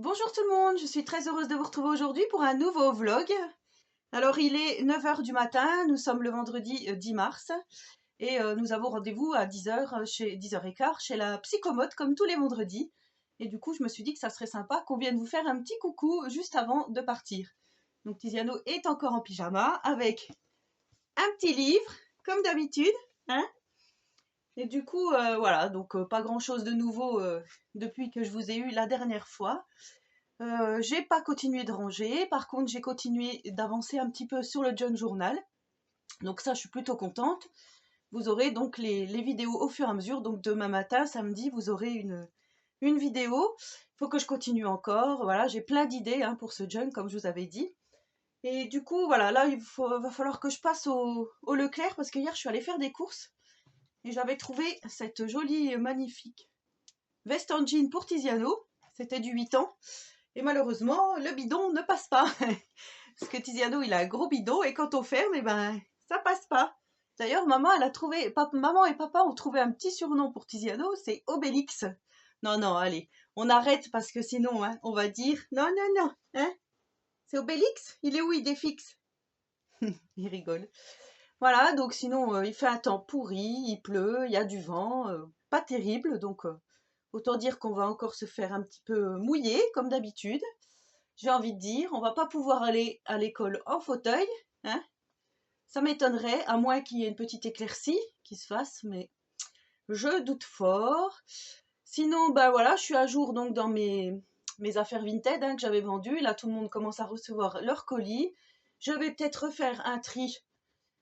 Bonjour tout le monde, je suis très heureuse de vous retrouver aujourd'hui pour un nouveau vlog. Alors il est 9 h du matin, nous sommes le vendredi 10 mars et nous avons rendez-vous à 10 h, chez 10h15 chez la psychomote comme tous les vendredis. Et du coup je me suis dit que ça serait sympa qu'on vienne vous faire un petit coucou juste avant de partir. Donc Tiziano est encore en pyjama avec un petit livre comme d'habitude, hein. Et du coup voilà, donc pas grand chose de nouveau depuis que je vous ai eu la dernière fois. J'ai pas continué de ranger, par contre j'ai continué d'avancer un petit peu sur le junk journal, donc ça je suis plutôt contente. Vous aurez donc les vidéos au fur et à mesure, donc demain matin, samedi, vous aurez une vidéo. Il faut que je continue encore, voilà, j'ai plein d'idées hein, pour ce junk comme je vous avais dit. Et du coup voilà, là va falloir que je passe au Leclerc parce que hier je suis allée faire des courses et j'avais trouvé cette jolie magnifique veste en jean pour Tiziano, c'était du 8 ans. Et malheureusement, le bidon ne passe pas. Parce que Tiziano, il a un gros bidon et quand on ferme, eh ben, ça passe pas. D'ailleurs, maman, elle a trouvé, maman et papa ont trouvé un petit surnom pour Tiziano, c'est Obélix. Non, non, allez, on arrête parce que sinon, hein, on va dire, non, non, non, hein, c'est Obélix? Il est où, il est fixe? Il rigole. Voilà, donc sinon, il fait un temps pourri, il pleut, il y a du vent, pas terrible, donc autant dire qu'on va encore se faire un petit peu mouiller, comme d'habitude. J'ai envie de dire, on va pas pouvoir aller à l'école en fauteuil, hein. Ça m'étonnerait, à moins qu'il y ait une petite éclaircie qui se fasse, mais je doute fort. Sinon, ben voilà, je suis à jour donc dans mes affaires Vinted hein, que j'avais vendues. Là, tout le monde commence à recevoir leur colis. Je vais peut-être refaire un tri.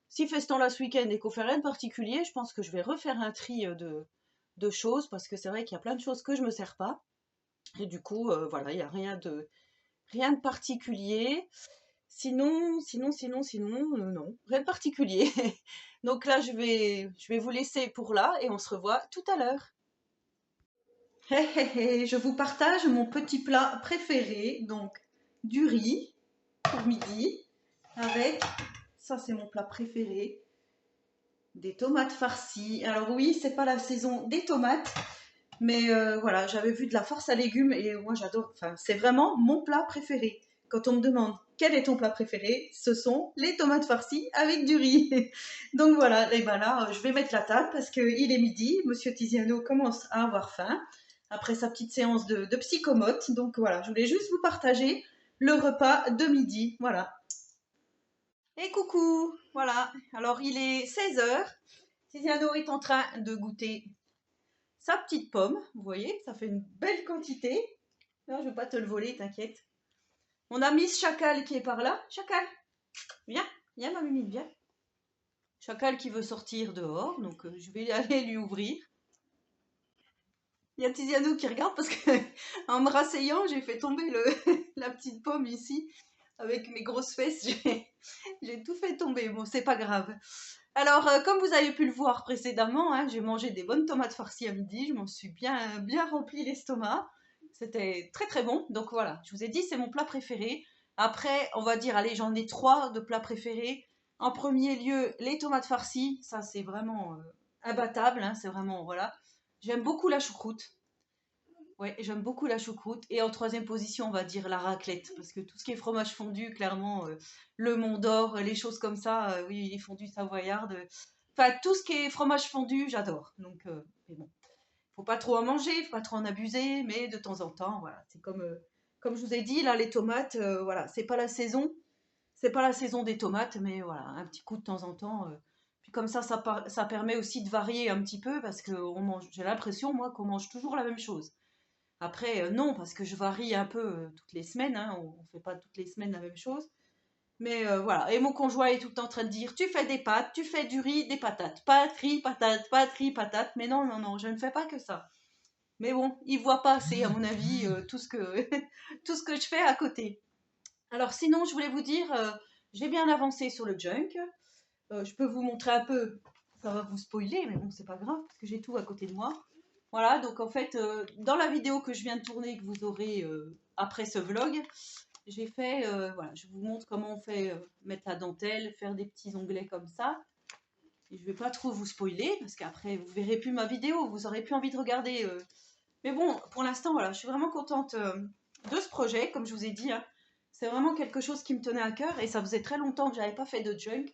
Si fait ce temps-là ce week-end et qu'on fait rien de particulier, je pense que je vais refaire un tri de choses parce que c'est vrai qu'il y a plein de choses que je me sers pas. Et du coup, voilà, il n'y a rien de particulier. Sinon, non, rien de particulier. Donc là, je vais vous laisser pour là et on se revoit tout à l'heure. Hé hé hé, je vous partage mon petit plat préféré, donc du riz pour midi, avec, ça c'est mon plat préféré, des tomates farcies. Alors oui, c'est pas la saison des tomates, mais voilà, j'avais vu de la farce à légumes et moi j'adore. Enfin, c'est vraiment mon plat préféré. Quand on me demande quel est ton plat préféré, ce sont les tomates farcies avec du riz. Donc voilà, et ben là, je vais mettre la table parce qu'il est midi. Monsieur Tiziano commence à avoir faim après sa petite séance de psychomote. Donc voilà, je voulais juste vous partager le repas de midi. Voilà. Et coucou, voilà. Alors il est 16 h. Tiziano est en train de goûter sa petite pomme, vous voyez, ça fait une belle quantité. Non, je ne vais pas te le voler, t'inquiète. On a Miss Chacal qui est par là. Chacal, viens, viens ma mimine, viens. Chacal qui veut sortir dehors, donc je vais aller lui ouvrir. Il y a Tiziano qui regarde parce que en me rasseyant, j'ai fait tomber la petite pomme ici. Avec mes grosses fesses, j'ai tout fait tomber. Bon, c'est pas grave. Alors, comme vous avez pu le voir précédemment, hein, j'ai mangé des bonnes tomates farcies à midi. Je m'en suis bien rempli l'estomac. C'était très très bon. Donc voilà, je vous ai dit, c'est mon plat préféré. Après, on va dire, allez, j'en ai 3 de plats préférés. En premier lieu, les tomates farcies. Ça, c'est vraiment imbattable. Hein, c'est vraiment, voilà. J'aime beaucoup la choucroute. Ouais, j'aime beaucoup la choucroute. Et en troisième position, on va dire la raclette. Parce que tout ce qui est fromage fondu, clairement, le Mont d'Or, les choses comme ça, oui, les fondus savoyardes. Enfin, tout ce qui est fromage fondu, j'adore. Donc, mais bon, faut pas trop en manger, faut pas trop en abuser, mais de temps en temps, voilà. C'est comme je vous ai dit, là, les tomates, voilà, c'est pas la saison. C'est pas la saison des tomates, mais voilà, un petit coup de temps en temps. Puis comme ça permet aussi de varier un petit peu parce que j'ai l'impression, moi, qu'on mange toujours la même chose. Après, non, parce que je varie un peu toutes les semaines, hein, on ne fait pas toutes les semaines la même chose. Mais voilà, et mon conjoint est tout le temps en train de dire, tu fais des pâtes, tu fais du riz, des patates, pâtes, riz, patates, mais non, non, non, je ne fais pas que ça. Mais bon, il voit pas assez, à mon avis, tout ce que, tout ce que je fais à côté. Alors sinon, je voulais vous dire, j'ai bien avancé sur le junk. Je peux vous montrer un peu, ça va vous spoiler, mais bon, c'est pas grave, parce que j'ai tout à côté de moi. Voilà, donc en fait, dans la vidéo que je viens de tourner, que vous aurez après ce vlog, j'ai fait, voilà, je vous montre comment on fait mettre la dentelle, faire des petits onglets comme ça. Et je vais pas trop vous spoiler, parce qu'après, vous verrez plus ma vidéo, vous aurez plus envie de regarder. Mais bon, pour l'instant, voilà, je suis vraiment contente de ce projet, comme je vous ai dit, hein. C'est vraiment quelque chose qui me tenait à cœur et ça faisait très longtemps que j'avais pas fait de junk.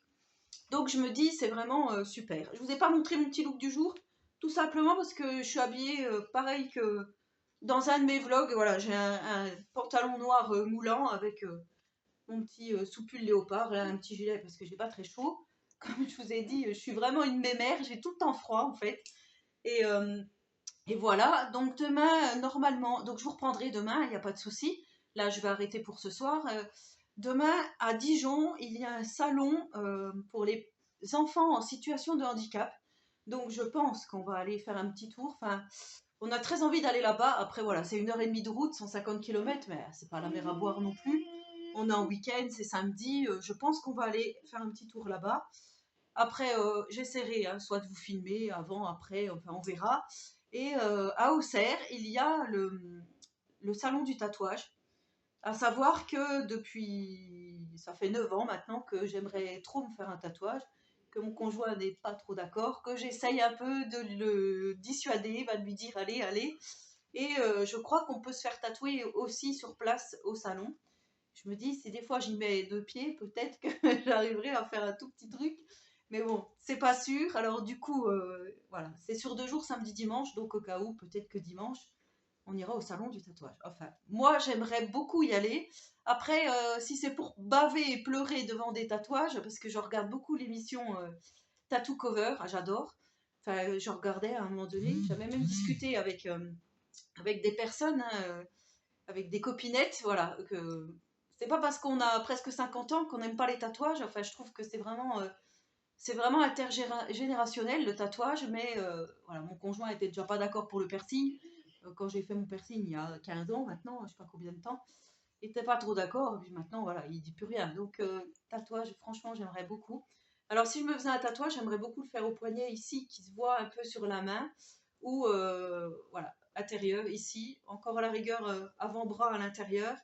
Donc je me dis, c'est vraiment super. Je vous ai pas montré mon petit look du jour, tout simplement parce que je suis habillée pareil que dans un de mes vlogs. Voilà, j'ai un pantalon noir moulant avec mon petit sous-pull léopard, là, un petit gilet parce que j'ai pas très chaud. Comme je vous ai dit, je suis vraiment une mémère, j'ai tout le temps froid en fait. Et, euh, et voilà, donc demain, normalement, donc je vous reprendrai demain, il n'y a pas de souci. Là, je vais arrêter pour ce soir. Demain, à Dijon, il y a un salon pour les enfants en situation de handicap. Donc, je pense qu'on va aller faire un petit tour. Enfin, on a très envie d'aller là-bas. Après, voilà, c'est 1 h 30 de route, 150 km, mais c'est pas la mer à boire non plus. On est en week-end, c'est samedi. Je pense qu'on va aller faire un petit tour là-bas. Après, j'essaierai hein, soit de vous filmer avant, après, enfin, on verra. Et à Auxerre, il y a le salon du tatouage. À savoir que depuis, ça fait 9 ans maintenant que j'aimerais trop me faire un tatouage, que mon conjoint n'est pas trop d'accord, que j'essaye un peu de le dissuader, va lui dire allez, allez. Et je crois qu'on peut se faire tatouer aussi sur place au salon. Je me dis, si des fois j'y mets 2 pieds, peut-être que j'arriverai à faire un tout petit truc. Mais bon, c'est pas sûr. Alors du coup, voilà, c'est sur 2 jours, samedi, dimanche. Donc au cas où, peut-être que dimanche, on ira au salon du tatouage. Enfin, moi, j'aimerais beaucoup y aller. Après, si c'est pour baver et pleurer devant des tatouages, parce que je regarde beaucoup l'émission Tattoo Cover, ah, j'adore. Enfin, je regardais à un moment donné, j'avais même discuté avec des personnes, hein, avec des copinettes, voilà, que c'est pas parce qu'on a presque 50 ans qu'on n'aime pas les tatouages. Enfin, je trouve que c'est vraiment intergénérationnel le tatouage, mais voilà, mon conjoint était déjà pas d'accord pour le piercing. Quand j'ai fait mon piercing il y a 15 ans maintenant, je sais pas combien de temps, il était pas trop d'accord, et puis maintenant voilà, il dit plus rien. Donc tatouage, franchement, j'aimerais beaucoup. Alors si je me faisais un tatouage, j'aimerais beaucoup le faire au poignet ici, qui se voit un peu sur la main, ou voilà, intérieur ici, encore à la rigueur avant-bras à l'intérieur.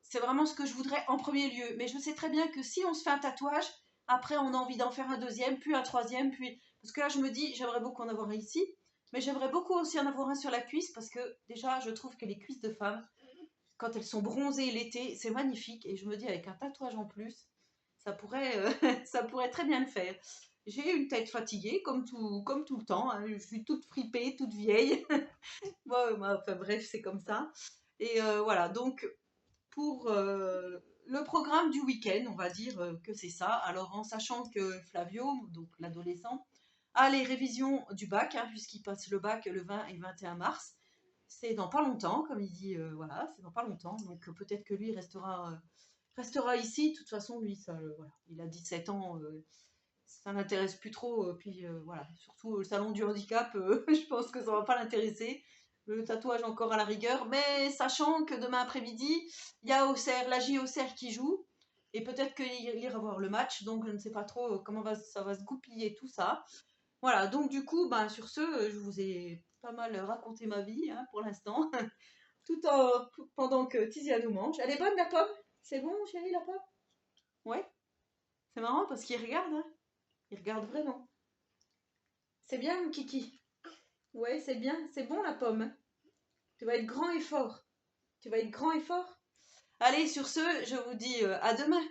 C'est vraiment ce que je voudrais en premier lieu. Mais je sais très bien que si on se fait un tatouage, après on a envie d'en faire un deuxième, puis un troisième, puis... Parce que là je me dis, j'aimerais beaucoup en avoir un ici, mais j'aimerais beaucoup aussi en avoir un sur la cuisse, parce que déjà je trouve que les cuisses de femmes, quand elles sont bronzées l'été, c'est magnifique. Et je me dis, avec un tatouage en plus, ça pourrait très bien le faire. J'ai une tête fatiguée, comme tout le temps, hein. Je suis toute fripée, toute vieille. Enfin bref, c'est comme ça. Et voilà, donc pour le programme du week-end, on va dire que c'est ça. Alors en sachant que Flavio, donc l'adolescent, a les révisions du bac, hein, puisqu'il passe le bac le 20 et 21 mars. C'est dans pas longtemps, comme il dit, voilà, c'est dans pas longtemps. Donc peut-être que lui restera ici. De toute façon, lui, ça, voilà, il a 17 ans, ça n'intéresse plus trop. Puis voilà, surtout le salon du handicap, je pense que ça va pas l'intéresser. Le tatouage encore à la rigueur, mais sachant que demain après-midi, il y a Auxerre, la J Auxerre qui joue, et peut-être qu'il ira voir le match, donc je ne sais pas trop comment ça va se goupiller tout ça. Voilà, donc du coup, ben, sur ce, je vous ai pas mal raconté ma vie hein, pour l'instant, pendant que Tizia nous mange. Elle est bonne la pomme? C'est bon, chérie, la pomme? Ouais, c'est marrant parce qu'il regarde, hein. Il regarde vraiment. C'est bien, mon kiki. Ouais, c'est bien, c'est bon la pomme, hein. Tu vas être grand et fort. Tu vas être grand et fort. Allez, sur ce, je vous dis à demain.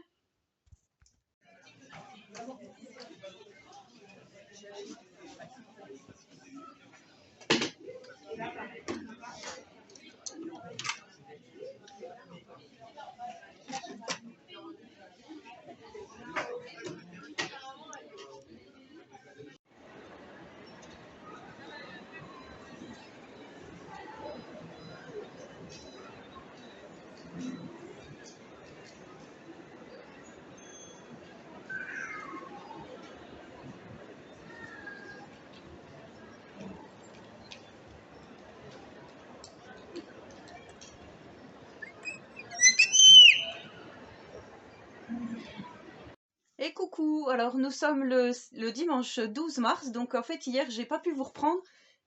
Et coucou, alors nous sommes le dimanche 12 mars, donc en fait hier j'ai pas pu vous reprendre,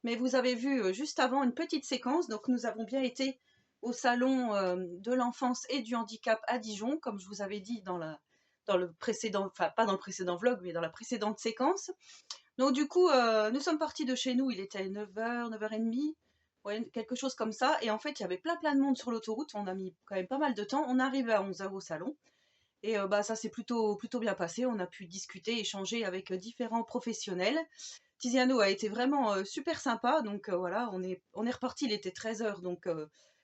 mais vous avez vu juste avant une petite séquence, donc nous avons bien été au salon de l'enfance et du handicap à Dijon, comme je vous avais dit dans le précédent, enfin pas dans le précédent vlog, mais dans la précédente séquence. Donc du coup, nous sommes partis de chez nous, il était 9h, 9h30, ouais, quelque chose comme ça. Et en fait, il y avait plein de monde sur l'autoroute. On a mis quand même pas mal de temps. On est arrivé à 11 h au salon. Et bah, ça s'est plutôt bien passé. On a pu discuter, échanger avec différents professionnels. Tiziano a été vraiment super sympa. Donc voilà, on est reparti. Il était 13 h. Donc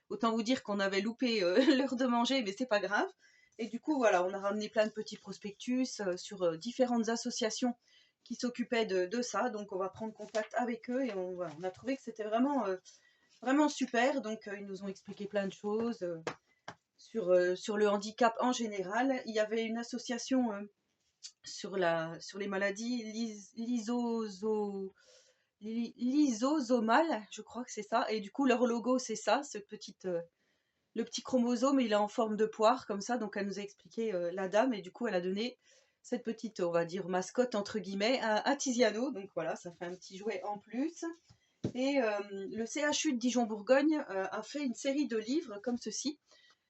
autant vous dire qu'on avait loupé l'heure de manger, mais c'est pas grave. Et du coup, voilà, on a ramené plein de petits prospectus sur différentes associations qui s'occupaient de ça. Donc on va prendre contact avec eux et voilà, on a trouvé que c'était vraiment super. Donc ils nous ont expliqué plein de choses sur le handicap en général. Il y avait une association sur les maladies lysosomales, je crois que c'est ça. Et du coup, leur logo, c'est ça, le petit chromosome, il est en forme de poire, comme ça. Donc, elle nous a expliqué la dame. Et du coup, elle a donné cette petite, on va dire, mascotte, entre guillemets, à Tiziano. Donc, voilà, ça fait un petit jouet en plus. Et le CHU de Dijon-Bourgogne a fait une série de livres comme ceci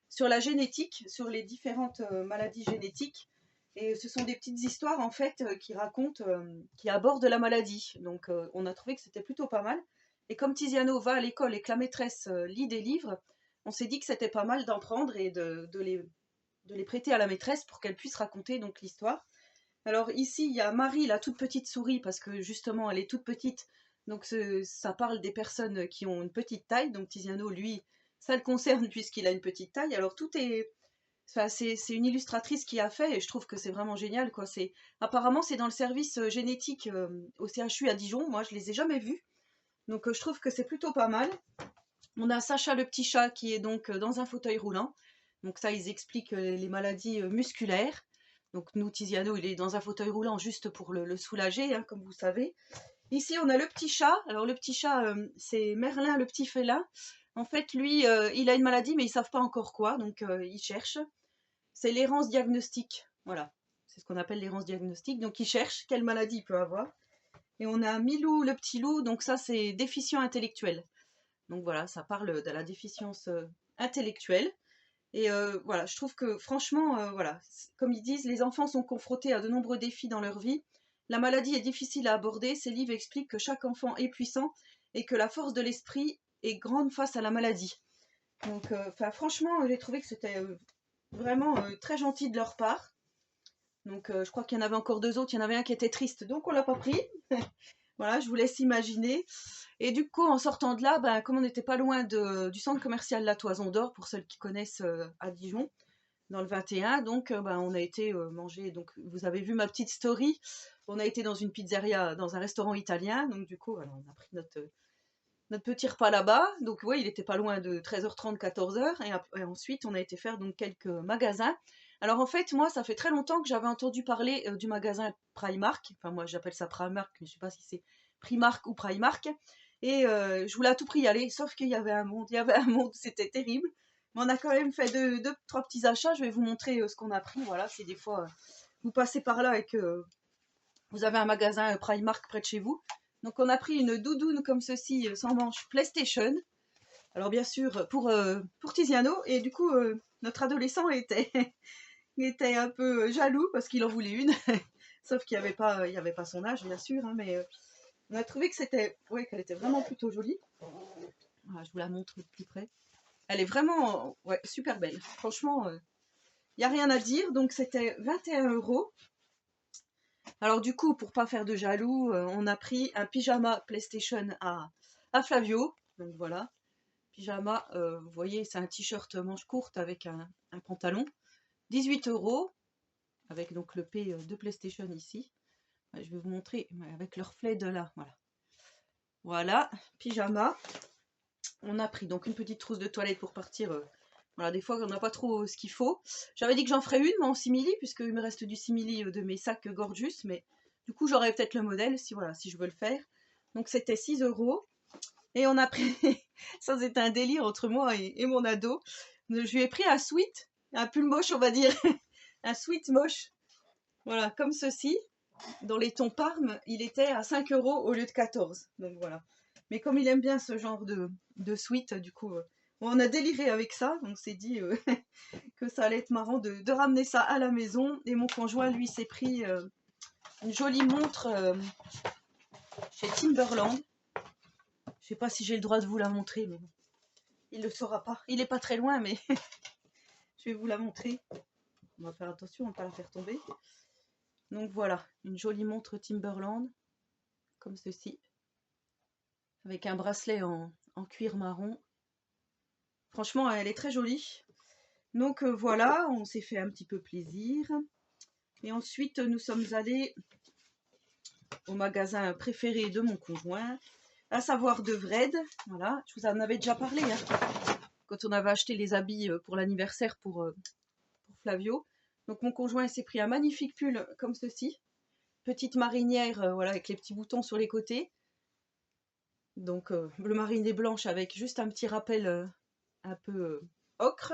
sur la génétique, sur les différentes maladies génétiques. Et ce sont des petites histoires en fait qui racontent, qui abordent la maladie. Donc on a trouvé que c'était plutôt pas mal. Et comme Tiziano va à l'école et que la maîtresse lit des livres, on s'est dit que c'était pas mal d'en prendre et de les prêter à la maîtresse pour qu'elle puisse raconter donc l'histoire. Alors ici, il y a Marie, la toute petite souris, parce que justement, elle est toute petite. Donc ça parle des personnes qui ont une petite taille. Donc Tiziano, lui, ça le concerne puisqu'il a une petite taille. Alors tout est... Enfin, c'est une illustratrice qui a fait et je trouve que c'est vraiment génial, quoi. Apparemment, c'est dans le service génétique au CHU à Dijon. Moi, je les ai jamais vus. Donc je trouve que c'est plutôt pas mal. On a Sacha le petit chat qui est donc dans un fauteuil roulant. Donc ça, ils expliquent les maladies musculaires. Donc nous, Tiziano, il est dans un fauteuil roulant juste pour le soulager, hein, comme vous savez. Ici, on a le petit chat. Alors le petit chat, c'est Merlin, le petit félin. En fait, lui, il a une maladie, mais ils savent pas encore quoi, donc ils cherchent. C'est l'errance diagnostique. Voilà, c'est ce qu'on appelle l'errance diagnostique. Donc ils cherchent quelle maladie il peut avoir. Et on a Milou, le petit loup. Donc ça, c'est déficient intellectuel. Donc voilà, ça parle de la déficience intellectuelle. Et voilà, je trouve que franchement, voilà, comme ils disent, les enfants sont confrontés à de nombreux défis dans leur vie. La maladie est difficile à aborder. Ces livres expliquent que chaque enfant est puissant et que la force de l'esprit est grande face à la maladie. Donc, franchement, j'ai trouvé que c'était vraiment très gentil de leur part. Donc, je crois qu'il y en avait encore deux autres. Il y en avait un qui était triste, donc on l'a pas pris. Voilà, je vous laisse imaginer. Et du coup, en sortant de là, ben, comme on n'était pas loin du centre commercial La Toison d'Or, pour celles qui connaissent à Dijon, dans le 21, donc ben, on a été manger. Donc, vous avez vu ma petite story. On a été dans une pizzeria, dans un restaurant italien. Donc, du coup, voilà, on a pris notre petit repas là-bas. Donc, oui, il était pas loin de 13h30, 14h. Et ensuite, on a été faire donc quelques magasins. Alors, en fait, moi, ça fait très longtemps que j'avais entendu parler du magasin Primark. Enfin, moi, j'appelle ça Primark, mais je sais pas si c'est Primark ou Primark. Et je voulais à tout prix y aller, sauf qu'il y avait un monde. Il y avait un monde, c'était terrible. Mais on a quand même fait deux, trois petits achats. Je vais vous montrer ce qu'on a pris. Voilà, c'est des fois, vous passez par là et que vous avez un magasin Primark près de chez vous. Donc on a pris une doudoune comme ceci, sans manche PlayStation. Alors bien sûr pour Tiziano. Et du coup notre adolescent était, était un peu jaloux parce qu'il en voulait une. Sauf qu'il n'y avait pas son âge bien sûr. Hein, mais on a trouvé que qu'elle était vraiment plutôt jolie. Voilà, je vous la montre de plus près. Elle est vraiment super belle. Franchement, il n'y a rien à dire. Donc c'était 21 €. Alors du coup, pour pas faire de jaloux, on a pris un pyjama PlayStation à Flavio. Donc voilà, pyjama, vous voyez, c'est un t-shirt manche courte avec un pantalon. 18 € avec donc le P de PlayStation ici. Je vais vous montrer avec le reflet de là. Voilà. Voilà, pyjama. On a pris donc une petite trousse de toilette pour partir. Voilà, des fois on n'a pas trop ce qu'il faut. J'avais dit que j'en ferais une, mais en simili, puisqu'il me reste du simili de mes sacs Gorgeous, mais du coup j'aurais peut-être le modèle si je veux le faire. Donc c'était 6 €. Et on a pris, ça c'était un délire entre moi et mon ado. Je lui ai pris un sweat, un pull moche on va dire, un sweat moche. Voilà, comme ceci. Dans les tons Parme, il était à 5 € au lieu de 14. Donc voilà. Mais comme il aime bien ce genre de sweat, du coup, on a déliré avec ça. On s'est dit que ça allait être marrant de ramener ça à la maison. Et mon conjoint, lui, s'est pris une jolie montre chez sais pas si j'ai le droit de vous la montrer, mais bon. Il le saura pas. Il est pas très loin, mais je vais vous la montrer. On va faire attention, on ne va pas la faire tomber. Donc voilà, une jolie montre Timberland, comme ceci, avec un bracelet en cuir marron. Franchement, elle est très jolie. Donc voilà, on s'est fait un petit peu plaisir. Et ensuite, nous sommes allés au magasin préféré de mon conjoint, à savoir de Vred. Voilà, je vous en avais déjà parlé, hein, quand on avait acheté les habits pour l'anniversaire pour Flavio. Donc mon conjoint s'est pris un magnifique pull comme ceci. Petite marinière, voilà, avec les petits boutons sur les côtés. Donc bleu marine blanche avec juste un petit rappel un peu ocre.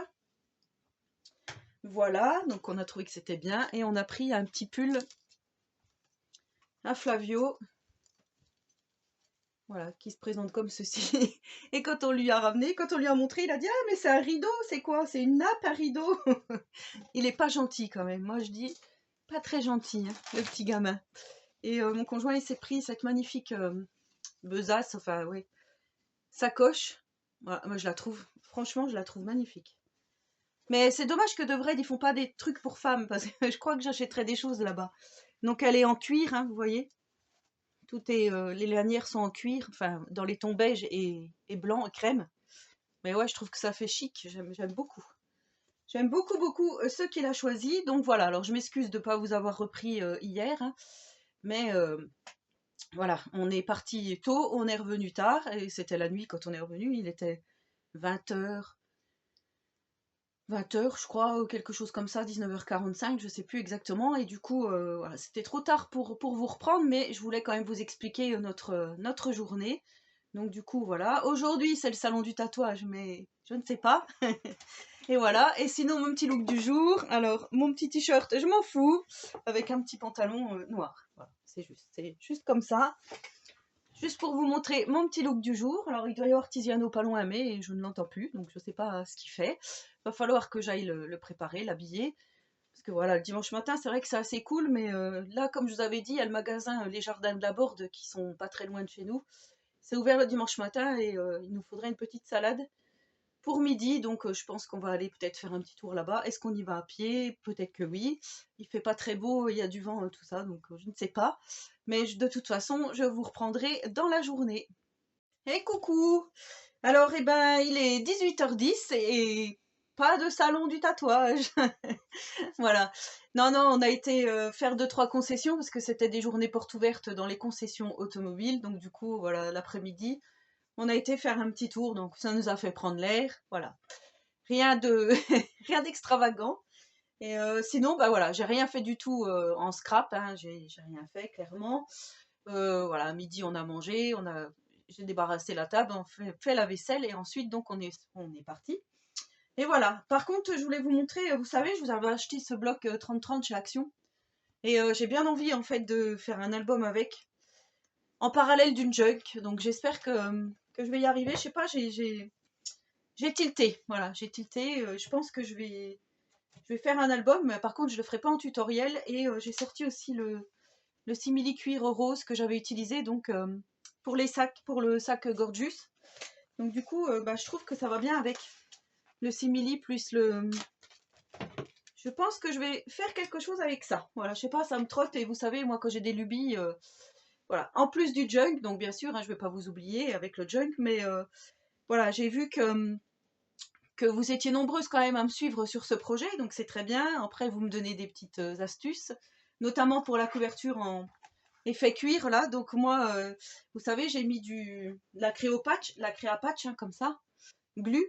Voilà, donc on a trouvé que c'était bien. Et on a pris un petit pull à Flavio. Voilà, qui se présente comme ceci. Et quand on lui a ramené, quand on lui a montré, il a dit « Ah, mais c'est un rideau, c'est quoi? C'est une nappe, un rideau ?» Il est pas gentil quand même. Moi, je dis pas très gentil, hein, le petit gamin. Et mon conjoint, il s'est pris cette magnifique besace, enfin, oui, sacoche. Voilà, moi, je la trouve, franchement, je la trouve magnifique. Mais c'est dommage que de Vred, ils font pas des trucs pour femmes, parce que je crois que j'achèterais des choses là-bas. Donc, elle est en cuir, hein, vous voyez. Tout est, les lanières sont en cuir, enfin, dans les tons beige et blanc, crème. Mais ouais, je trouve que ça fait chic, j'aime beaucoup. J'aime beaucoup, beaucoup ce qu'il a choisi. Donc voilà, alors je m'excuse de ne pas vous avoir repris hier. Hein, mais voilà, on est parti tôt, on est revenu tard. Et c'était la nuit quand on est revenu. Il était 20h. 20h, je crois, ou quelque chose comme ça, 19h45, je sais plus exactement. Et du coup, voilà, c'était trop tard pour vous reprendre, mais je voulais quand même vous expliquer notre journée. Donc du coup, voilà. Aujourd'hui, c'est le salon du tatouage, mais je ne sais pas. Et voilà. Et sinon, mon petit look du jour. Alors, mon petit t-shirt, je m'en fous, avec un petit pantalon noir. Voilà, c'est juste comme ça. Juste pour vous montrer mon petit look du jour. Alors, il doit y avoir Tiziano pas loin, mais je ne l'entends plus, donc je ne sais pas ce qu'il fait. Il va falloir que j'aille le préparer, l'habiller. Parce que voilà, le dimanche matin, c'est vrai que c'est assez cool, mais là, comme je vous avais dit, il y a le magasin Les Jardins de la Borde qui sont pas très loin de chez nous. C'est ouvert le dimanche matin et il nous faudrait une petite salade pour midi, donc je pense qu'on va aller peut-être faire un petit tour là-bas. Est-ce qu'on y va à pied? Peut-être que oui. Il fait pas très beau, il y a du vent, tout ça, donc je ne sais pas. Mais de toute façon, je vous reprendrai dans la journée. Et coucou! Alors, eh ben, il est 18h10 et pas de salon du tatouage. Voilà. Non, non, on a été faire 2-3 concessions parce que c'était des journées portes ouvertes dans les concessions automobiles. Donc, du coup, voilà, l'après-midi, on a été faire un petit tour. Donc, ça nous a fait prendre l'air. Voilà. Rien de rien d'extravagant. Et sinon, bah voilà, j'ai rien fait du tout en scrap. Hein, j'ai rien fait, clairement. Voilà, à midi, on a mangé, j'ai débarrassé la table, on fait la vaisselle et ensuite, donc, on est parti. Et voilà. Par contre, je voulais vous montrer, vous savez, je vous avais acheté ce bloc 30-30 chez Action. Et j'ai bien envie, en fait, de faire un album avec, en parallèle d'une junk. Donc, j'espère que je vais y arriver. Je sais pas, j'ai tilté. Voilà, j'ai tilté. Je pense que je vais faire un album, mais par contre, je le ferai pas en tutoriel. Et j'ai sorti aussi le simili cuir rose que j'avais utilisé, donc, pour les sacs, pour le sac Gorgeous. Donc, du coup, bah, je trouve que ça va bien avec le simili plus le... Je pense que je vais faire quelque chose avec ça. Voilà, je sais pas, ça me trotte. Et vous savez, moi, quand j'ai des lubies, voilà. En plus du junk, donc bien sûr, hein, je vais pas vous oublier avec le junk, mais voilà, j'ai vu que vous étiez nombreuses quand même à me suivre sur ce projet, donc c'est très bien. Après, vous me donnez des petites astuces, notamment pour la couverture en effet cuir, là. Donc moi, vous savez, j'ai mis la créa patch, hein, comme ça, glu.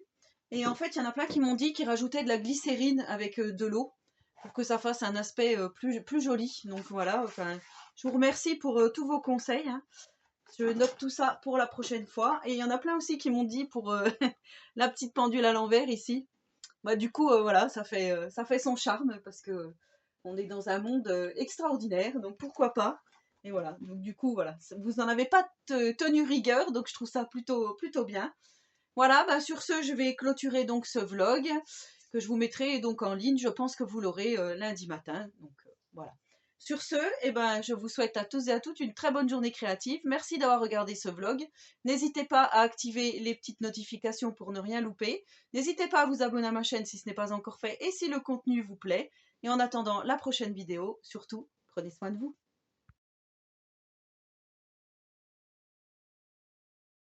Et en fait, il y en a plein qui m'ont dit qu'ils rajoutaient de la glycérine avec de l'eau pour que ça fasse un aspect plus joli. Donc voilà, enfin, je vous remercie pour tous vos conseils. Hein. Je note tout ça pour la prochaine fois. Et il y en a plein aussi qui m'ont dit pour la petite pendule à l'envers ici. Bah, du coup, voilà, ça fait son charme parce que on est dans un monde extraordinaire. Donc pourquoi pas. Et voilà, donc du coup, voilà, vous n'en avez pas tenu rigueur, donc je trouve ça plutôt bien. Voilà, bah sur ce, je vais clôturer donc ce vlog que je vous mettrai donc en ligne. Je pense que vous l'aurez lundi matin. Donc voilà. Sur ce, eh ben, je vous souhaite à tous et à toutes une très bonne journée créative. Merci d'avoir regardé ce vlog. N'hésitez pas à activer les petites notifications pour ne rien louper. N'hésitez pas à vous abonner à ma chaîne si ce n'est pas encore fait et si le contenu vous plaît. Et en attendant la prochaine vidéo, surtout, prenez soin de vous.